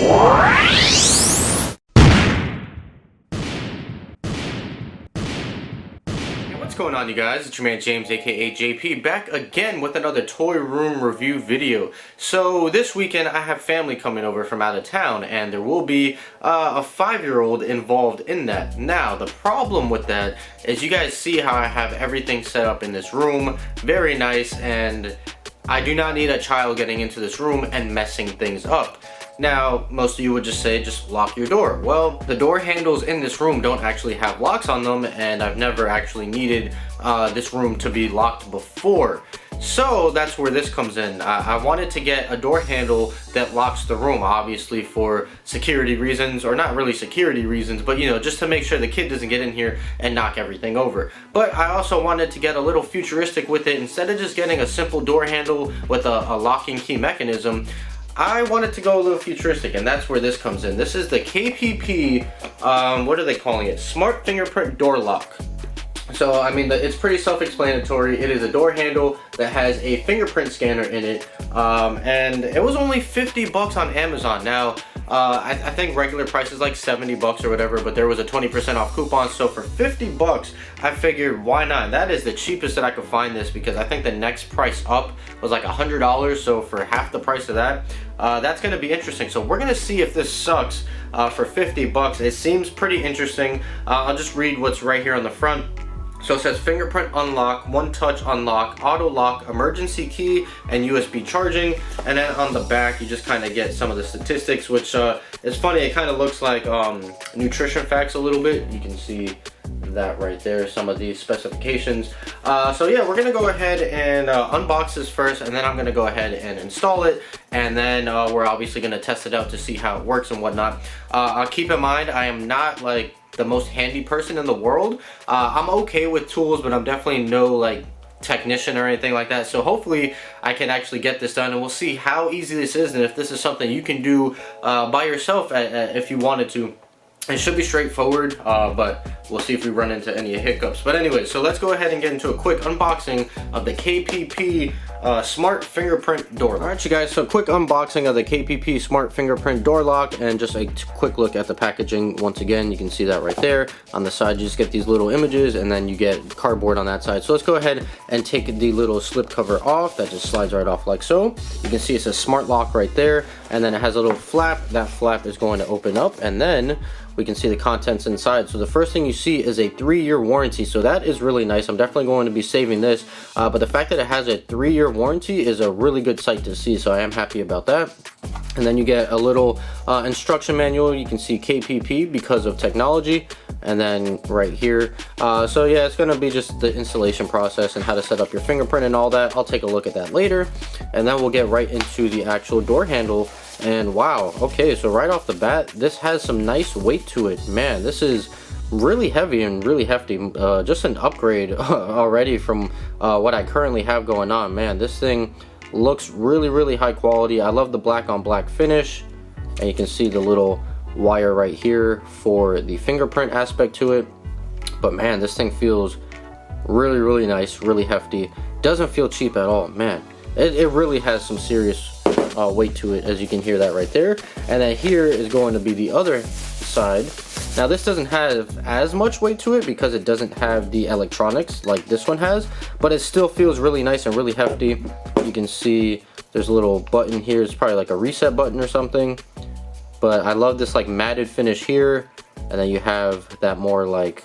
What's going on, you guys? It's your man James, aka JP, back again with another toy room review video. So this weekend I have family coming over from out of town, and there will be a 5-year-old involved in that. Now the problem with that is, you guys see how I have everything set up in this room, very nice, and I do not need a child getting into this room and messing things up. Now, most of you would just say, just lock your door. Well, the door handles in this room don't actually have locks on them, and I've never actually needed this room to be locked before. So that's where this comes in. I wanted to get a door handle that locks the room, obviously for security reasons, or not really security reasons, but you know, just to make sure the kid doesn't get in here and knock everything over. But I also wanted to get a little futuristic with it. Instead of just getting a simple door handle with a locking key mechanism, I wanted to go a little futuristic, and that's where this comes in. This is the KPP, what are they calling it? Smart Fingerprint Door Lock. So, I mean, it's pretty self-explanatory. It is a door handle that has a fingerprint scanner in it, and it was only 50 bucks on Amazon. Now, I think regular price is like 70 bucks or whatever, but there was a 20% off coupon, so for 50 bucks, I figured, why not? That is the cheapest that I could find this, because I think the next price up was like $100, so for half the price of that, that's gonna be interesting. So we're gonna see if this sucks for 50 bucks. It seems pretty interesting. I'll just read what's right here on the front. So it says fingerprint unlock, one touch unlock, auto lock, emergency key, and USB charging. And then on the back, you just kind of get some of the statistics, which is funny. It kind of looks like nutrition facts a little bit. You can see that right there, some of these specifications. So yeah, we're gonna go ahead and unbox this first, and then I'm gonna go ahead and install it, and then we're obviously gonna test it out to see how it works and whatnot. Keep in mind, I am not like the most handy person in the world. I'm okay with tools, but I'm definitely no like technician or anything like that. So hopefully I can actually get this done, and we'll see how easy this is, and if this is something you can do by yourself if you wanted to. It should be straightforward, but we'll see if we run into any hiccups. But anyway, so let's go ahead and get into a quick unboxing of the KPP Smart Fingerprint Door Lock. Alright, you guys, so quick unboxing of the KPP Smart Fingerprint Door Lock, and just a quick look at the packaging. Once again, you can see that right there. On the side, you just get these little images, and then you get cardboard on that side. So let's go ahead and take the little slip cover off. That just slides right off like so. You can see it's a smart lock right there, and then it has a little flap. That flap is going to open up, and then we can see the contents inside. So the first thing you see is a 3-year warranty, so that is really nice. I'm definitely going to be saving this, but the fact that it has a 3-year warranty is a really good sight to see, so I am happy about that. And then you get a little instruction manual. You can see KPP because of technology, and then right here. So yeah, it's gonna be just the installation process and how to set up your fingerprint and all that. I'll take a look at that later, and then we'll get right into the actual door handle. And wow, okay, so right off the bat, this has some nice weight to it. Man, this is really heavy and really hefty. Just an upgrade already from what I currently have going on. Man, this thing looks really high quality. I love the black on black finish, and you can see the little wire right here for the fingerprint aspect to it. But man, this thing feels really nice, really hefty. Doesn't feel cheap at all. Man, it really has some serious weight to it, as you can hear that right there. And then here is going to be the other side. Now this doesn't have as much weight to it because it doesn't have the electronics like this one has, but it still feels really nice and really hefty. You can see there's a little button here. It's probably like a reset button or something, but I love this like matted finish here. And then you have that more like,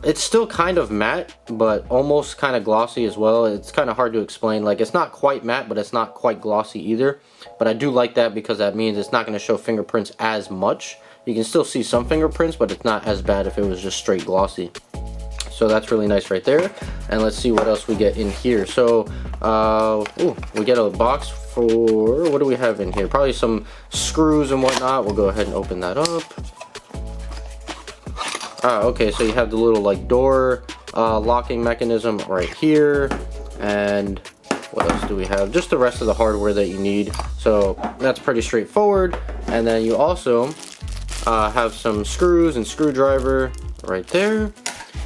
it's still kind of matte, but almost kind of glossy as well. It's kind of hard to explain. Like, it's not quite matte, but it's not quite glossy either. But I do like that because that means it's not going to show fingerprints as much. You can still see some fingerprints, but it's not as bad if it was just straight glossy. So that's really nice right there. And let's see what else we get in here. So, we get a box for, what do we have in here? Probably some screws and whatnot. We'll go ahead and open that up. Okay, so you have the little like door locking mechanism right here, and what else do we have? Just the rest of the hardware that you need. So that's pretty straightforward. And then you also have some screws and screwdriver right there.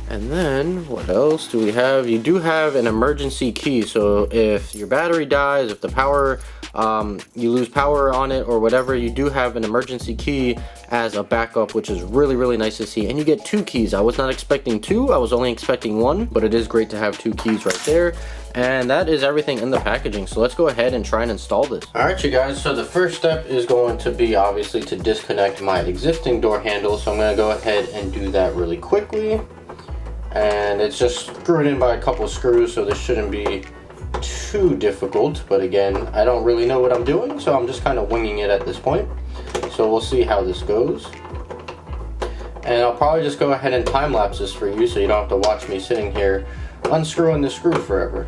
And then what else do we have? You do have an emergency key, so if your battery dies, if the power you lose power on it or whatever, you do have an emergency key as a backup, which is really nice to see. And you get 2 keys. I was not expecting 2, I was only expecting 1, but it is great to have 2 keys right there. And that is everything in the packaging, so let's go ahead and try and install this. Alright you guys, so the first step is going to be obviously to disconnect my existing door handle, so I'm going to go ahead and do that really quickly. And it's just screwed in by a couple screws, so this shouldn't be too difficult, but again, I don't really know what I'm doing, so I'm just kind of winging it at this point. So we'll see how this goes. And I'll probably just go ahead and time lapse this for you so you don't have to watch me sitting here unscrewing the screw forever.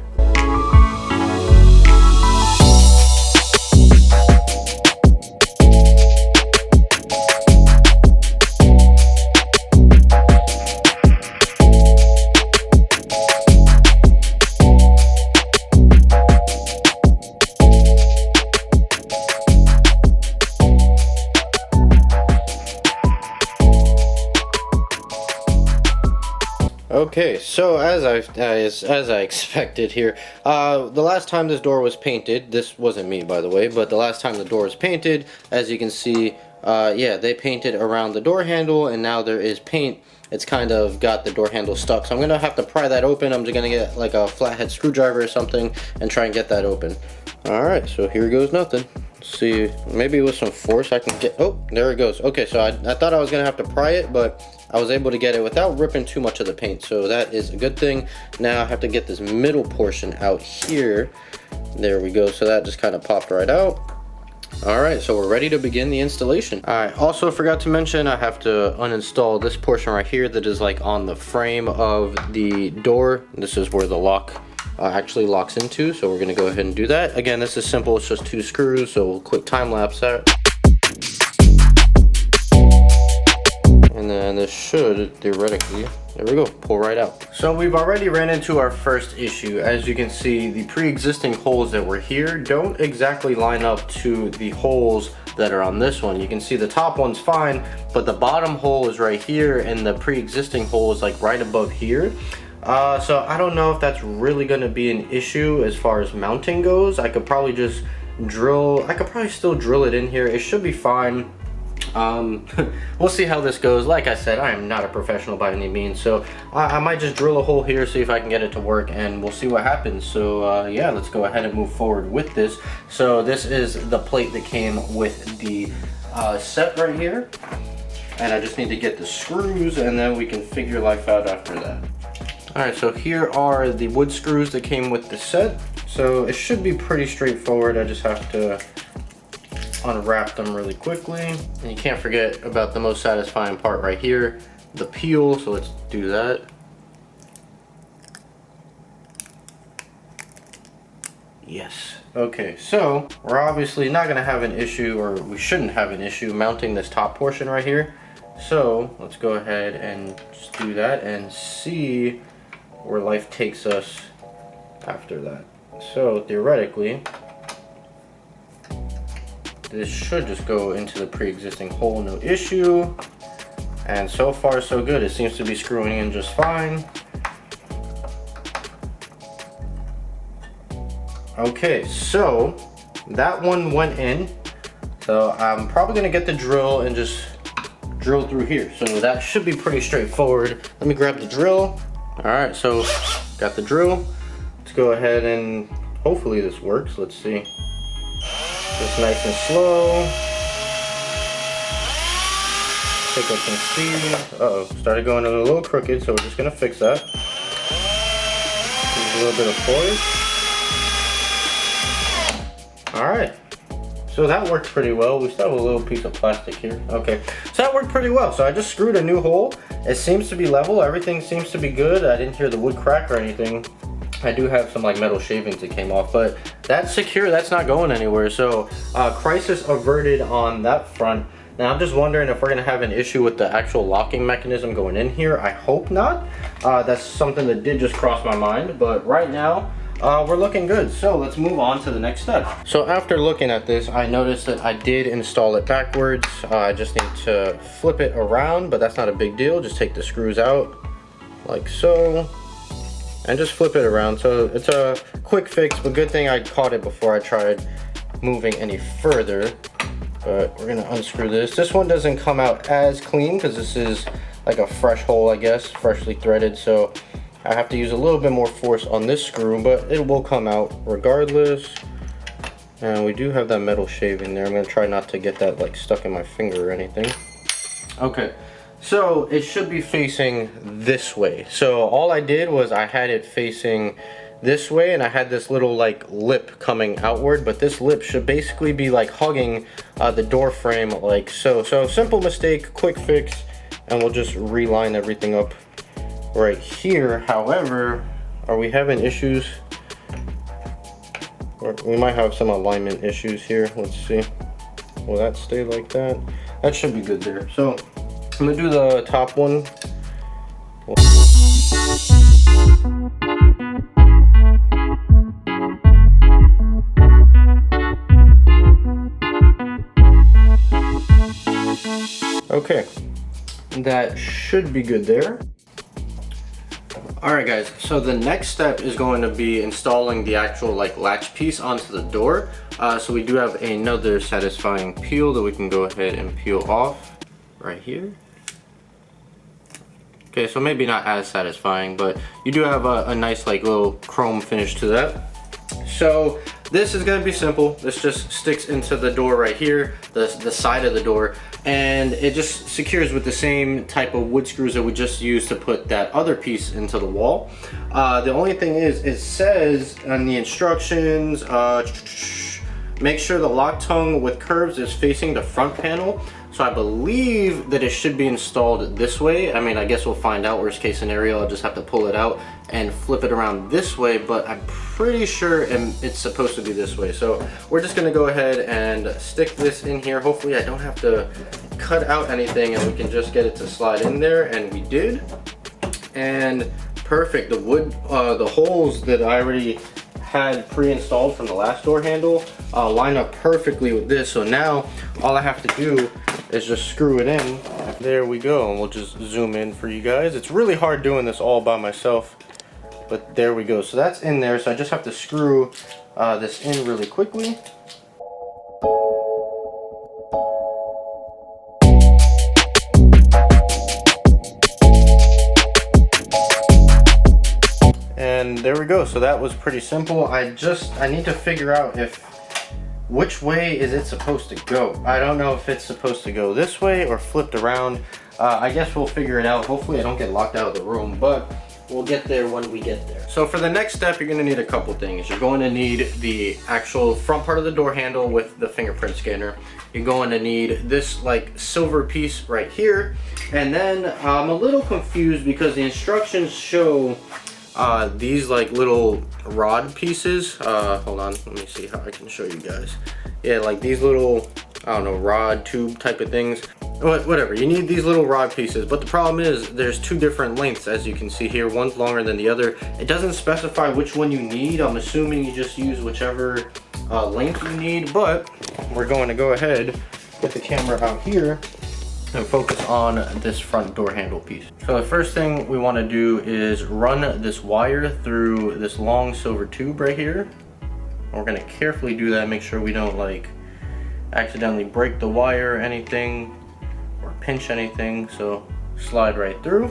Okay, so as I expected here, the last time this door was painted, this wasn't me by the way, but the last time the door was painted, as you can see, yeah, they painted around the door handle, and now there is paint. It's kind of got the door handle stuck, so I'm gonna have to pry that open. I'm just gonna get like a flathead screwdriver or something and try and get that open. Alright, so here goes nothing. Let's see, maybe with some force I can get, oh, there it goes. Okay, so I thought I was gonna have to pry it, but I was able to get it without ripping too much of the paint, so that is a good thing. Now I have to get this middle portion out here. There we go, so that just kind of popped right out. Alright, so we're ready to begin the installation. Alright, also forgot to mention I have to uninstall this portion right here that is like on the frame of the door. This is where the lock actually locks into, so we're going to go ahead and do that. Again, this is simple, it's just 2 screws, so we'll quick time lapse that. And then this should theoretically, there we go, pull right out. So we've already ran into our first issue. As you can see, the pre-existing holes that were here don't exactly line up to the holes that are on this one. You can see the top one's fine, but the bottom hole is right here and the pre-existing hole is like right above here. So I don't know if that's really going to be an issue as far as mounting goes. I could probably just drill, I could probably still drill it in here. It should be fine. We'll see how this goes. Like I said, I am not a professional by any means, so I might just drill a hole here, see if I can get it to work, and we'll see what happens. So yeah, let's go ahead and move forward with this. So this is the plate that came with the set right here, and I just need to get the screws and then we can figure life out after that. Alright, so here are the wood screws that came with the set. So it should be pretty straightforward. I just have to unwrap them really quickly. And you can't forget about the most satisfying part right here, the peel. So let's do that. Yes. Okay, so we're obviously not going to have an issue, or we shouldn't have an issue mounting this top portion right here. So let's go ahead and just do that and see where life takes us after that. So theoretically, this should just go into the pre-existing hole, no issue. And so far so good. It seems to be screwing in just fine. Okay, so that one went in. So I'm probably gonna get the drill and just drill through here. So that should be pretty straightforward. Let me grab the drill. All right, so got the drill. Let's go ahead and hopefully this works. Let's see. Just nice and slow. Pick up some speed. Uh-oh, started going a little crooked, so we're just gonna fix that. Use a little bit of force. All right. So that worked pretty well. We still have a little piece of plastic here. Okay, so that worked pretty well. So I just screwed a new hole. It seems to be level. Everything seems to be good. I didn't hear the wood crack or anything. I do have some like metal shavings that came off, but that's secure. That's not going anywhere. So crisis averted on that front. Now I'm just wondering if we're gonna have an issue with the actual locking mechanism going in here. I hope not. That's something that did just cross my mind, but right now, we're looking good. So let's move on to the next step. So after looking at this, I noticed that I did install it backwards. I just need to flip it around, but that's not a big deal. Just take the screws out like so and just flip it around. So it's a quick fix, but good thing I caught it before I tried moving any further. But we're gonna unscrew this. This one doesn't come out as clean because this is like a fresh hole, I guess, freshly threaded. So I have to use a little bit more force on this screw, but it will come out regardless. And we do have that metal shaving there. I'm gonna try not to get that like stuck in my finger or anything. Okay, so it should be facing this way. So all I did was I had it facing this way, and I had this little like lip coming outward, but this lip should basically be like hugging the door frame like so. So simple mistake, quick fix, and we'll just reline everything up right here. However, are we having issues? Or we might have some alignment issues here. Let's see. Will that stay like that? That should be good there. So I'm gonna do the top one. Okay, that should be good there. Alright guys, so the next step is going to be installing the actual like latch piece onto the door. So we do have another satisfying peel that we can go ahead and peel off right here. Okay, so maybe not as satisfying, but you do have a nice like little chrome finish to that. So this is gonna be simple. This just sticks into the door right here, the side of the door, and it just secures with the same type of wood screws that we just used to put that other piece into the wall. The only thing is, it says on the instructions, make sure the lock tongue with curves is facing the front panel. So I believe that it should be installed this way. I mean, I guess we'll find out. Worst case scenario, I'll just have to pull it out and flip it around this way, but I'm pretty sure it's supposed to be this way. So we're just gonna go ahead and stick this in here. Hopefully I don't have to cut out anything and we can just get it to slide in there, and we did. And perfect, the wood, the holes that I already had pre-installed from the last door handle line up perfectly with this. So now all I have to do is just screw it in. There we go, and we'll just zoom in for you guys. It's really hard doing this all by myself, but there we go. So that's in there, so I just have to screw this in really quickly. And there we go. So that was pretty simple. I need to figure out which way is it supposed to go. I don't know if it's supposed to go this way or flipped around. I guess we'll figure it out. Hopefully I don't get locked out of the room, but we'll get there when we get there. So for the next step, you're gonna need a couple things. You're going to need the actual front part of the door handle with the fingerprint scanner. You're going to need this like silver piece right here. And then I'm a little confused because the instructions show these like little rod pieces. Hold on, let me see how I can show you guys. Yeah, like these little, I don't know, rod tube type of things. Whatever, you need these little rod pieces, but the problem is there's two different lengths, as you can see here. One's longer than the other. It doesn't specify which one you need. I'm assuming you just use whichever length you need, but we're going to go ahead, get the camera out here, and focus on this front door handle piece. So the first thing we want to do is run this wire through this long silver tube right here. We're going to carefully do that, make sure we don't like accidentally break the wire or anything or pinch anything. So slide right through,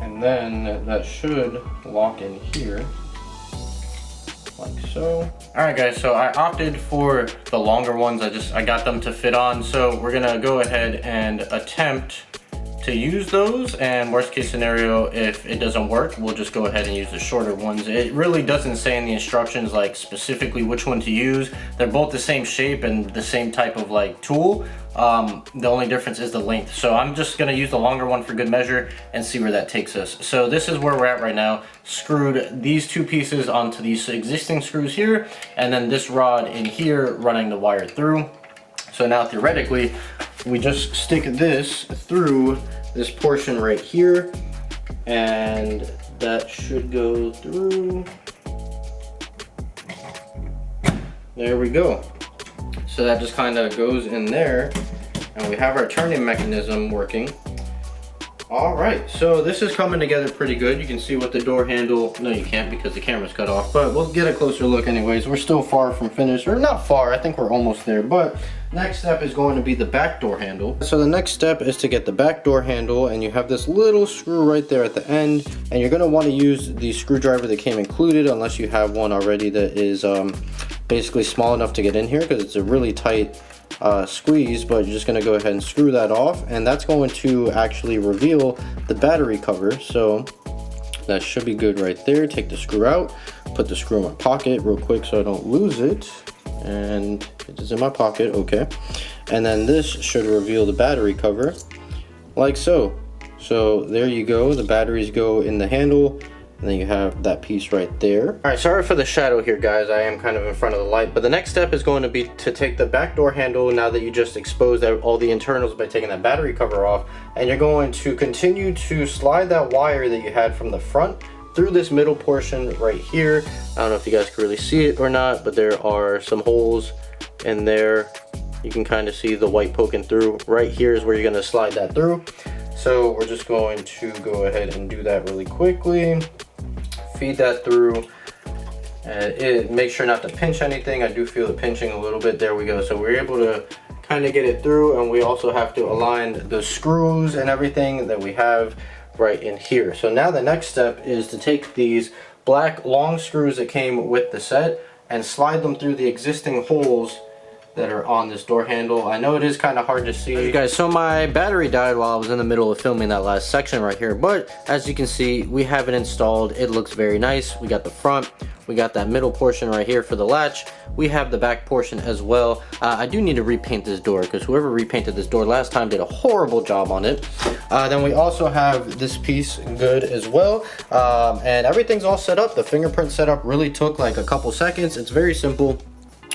and then that should lock in here like so. All right guys, so I opted for the longer ones. I got them to fit on. So we're gonna go ahead and attempt to use those, and worst case scenario, if it doesn't work, we'll just go ahead and use the shorter ones. It really doesn't say in the instructions like specifically which one to use. They're both the same shape and the same type of like tool. The only difference is the length. So I'm just gonna use the longer one for good measure and see where that takes us. So this is where we're at right now. Screwed these two pieces onto these existing screws here, and then this rod in here running the wire through. So now theoretically, we just stick this through this portion right here, and that should go through. There we go. So that just kind of goes in there, and we have our turning mechanism working. All right, so this is coming together pretty good. You can see what the door handle, no you can't because the camera's cut off, but we'll get a closer look anyways. We're still far from finished, or not far, I think we're almost there, but next step is going to be the back door handle. So the next step is to get the back door handle, and you have this little screw right there at the end, and you're gonna wanna use the screwdriver that came included unless you have one already that is basically small enough to get in here, because it's a really tight squeeze, but you're just going to go ahead and screw that off, and that's going to actually reveal the battery cover. So that should be good right there. Take the screw out, put the screw in my pocket real quick so I don't lose it, and it is in my pocket. Okay, and then this should reveal the battery cover like so. So there you go, the batteries go in the handle, and then you have that piece right there. All right, sorry for the shadow here, guys. I am kind of in front of the light, but the next step is going to be to take the back door handle, now that you just exposed all the internals by taking that battery cover off, and you're going to continue to slide that wire that you had from the front through this middle portion right here. I don't know if you guys can really see it or not, but there are some holes in there. You can kind of see the white poking through. Right here is where you're gonna slide that through. So we're just going to go ahead and do that really quickly. Feed that through, and make sure not to pinch anything. I do feel it pinching a little bit. There we go. So we're able to kind of get it through, and we also have to align the screws and everything that we have right in here. So now the next step is to take these black long screws that came with the set and slide them through the existing holes that are on this door handle. I know it is kind of hard to see. You guys, so my battery died while I was in the middle of filming that last section right here, but as you can see, we have it installed. It looks very nice. We got the front, we got that middle portion right here for the latch. We have the back portion as well. I do need to repaint this door, because whoever repainted this door last time did a horrible job on it. Then we also have this piece good as well, and everything's all set up. The fingerprint setup really took like a couple seconds. It's very simple.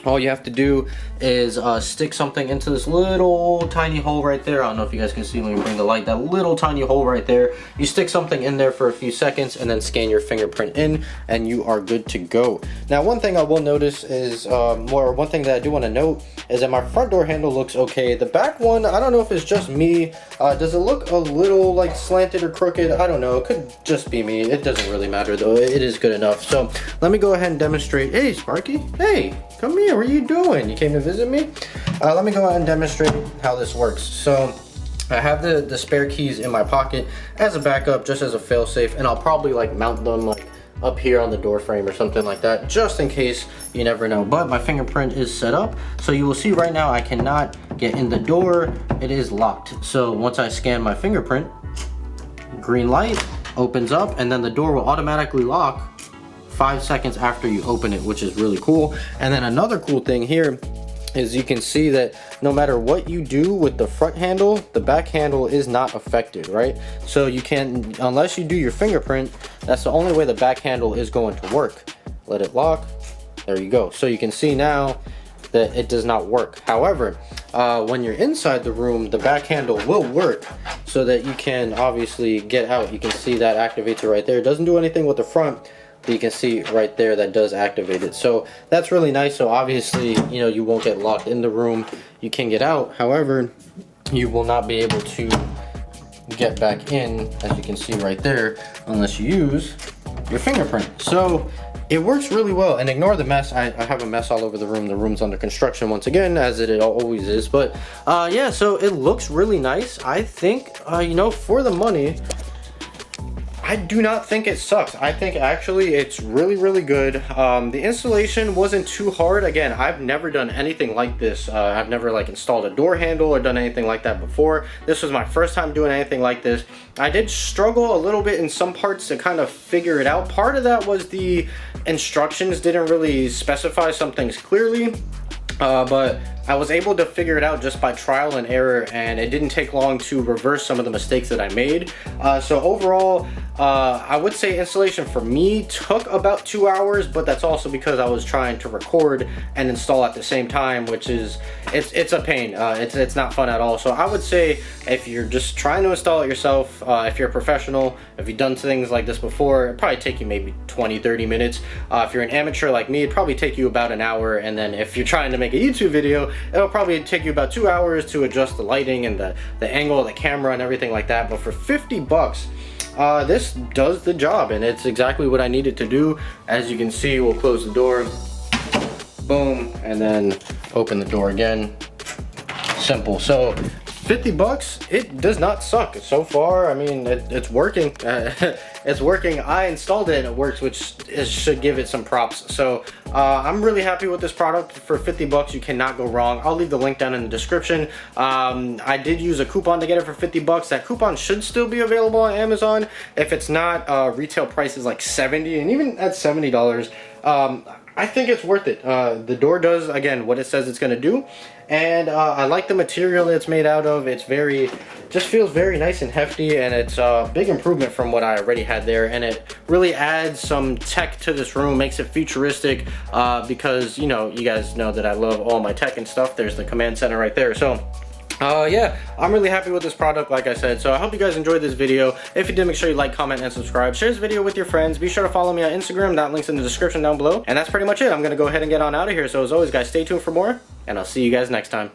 All you have to do is stick something into this little tiny hole right there. I don't know if you guys can see when we bring the light, that little tiny hole right there. You stick something in there for a few seconds and then scan your fingerprint in, and you are good to go. Now, one thing I will notice is, one thing that I do want to note is that my front door handle looks okay. The back one, I don't know if it's just me. Does it look a little like slanted or crooked? I don't know. It could just be me. It doesn't really matter though. It is good enough. So let me go ahead and demonstrate. Hey, Sparky. Hey, come here. What are you doing? You came to visit me? Let me go ahead and demonstrate how this works. So I have the spare keys in my pocket as a backup, just as a fail-safe, and I'll probably like mount them like up here on the door frame or something like that, just in case. You never know. But my fingerprint is set up, so you will see right now I cannot get in the door. It is locked. So once I scan my fingerprint, green light opens up, and then the door will automatically lock 5 seconds after you open it, which is really cool. And then another cool thing here is you can see that no matter what you do with the front handle, the back handle is not affected, right? So you can, unless you do your fingerprint, that's the only way the back handle is going to work. Let it lock. There you go. So you can see now that it does not work. However, when you're inside the room, the back handle will work, so that you can obviously get out. You can see that activates it right there. It doesn't do anything with the front, but you can see right there that does activate it. So that's really nice. So obviously, you know, you won't get locked in the room. You can get out. However, you will not be able to get back in, as you can see right there, unless you use your fingerprint. So it works really well. And ignore the mess. I have a mess all over the room. The room's under construction once again, as it always is. But yeah, so it looks really nice. I think, you know, for the money, I do not think it sucks. I think actually it's really, really good. The installation wasn't too hard. Again, I've never done anything like this. I've never like installed a door handle or done anything like that before. This was my first time doing anything like this. I did struggle a little bit in some parts to kind of figure it out. Part of that was the instructions didn't really specify some things clearly. But I was able to figure it out just by trial and error, and it didn't take long to reverse some of the mistakes that I made. So overall, I would say installation for me took about 2 hours, but that's also because I was trying to record and install at the same time, which is, it's a pain. It's not fun at all. So I would say if you're just trying to install it yourself, if you're a professional, if you've done things like this before, it'd probably take you maybe 20-30 minutes. If you're an amateur like me, it'd probably take you about an hour. And then if you're trying to make a YouTube video, it'll probably take you about 2 hours to adjust the lighting and the angle of the camera and everything like that. But for 50 bucks, this does the job, and it's exactly what I needed to do. As you can see, we'll close the door, boom, and then open the door again. Simple. So 50 bucks, it does not suck so far. I mean, it's working. It's working. I installed it and it works, which should give it some props. So I'm really happy with this product. For 50 bucks, you cannot go wrong. I'll leave the link down in the description. I did use a coupon to get it for 50 bucks. That coupon should still be available on Amazon. If it's not, retail price is like $70, and even at $70, I think it's worth it. The door does, again, what it says it's gonna do. And I like the material that it's made out of. It's just feels very nice and hefty, and it's a big improvement from what I already had there. And it really adds some tech to this room, makes it futuristic, because, you know, you guys know that I love all my tech and stuff. There's the command center right there. So yeah, I'm really happy with this product, like I said. So I hope you guys enjoyed this video. If you did, make sure you like, comment, and subscribe. Share this video with your friends. Be sure to follow me on Instagram. That link's in the description down below. And that's pretty much it. I'm gonna go ahead and get on out of here. So as always, guys, stay tuned for more, and I'll see you guys next time.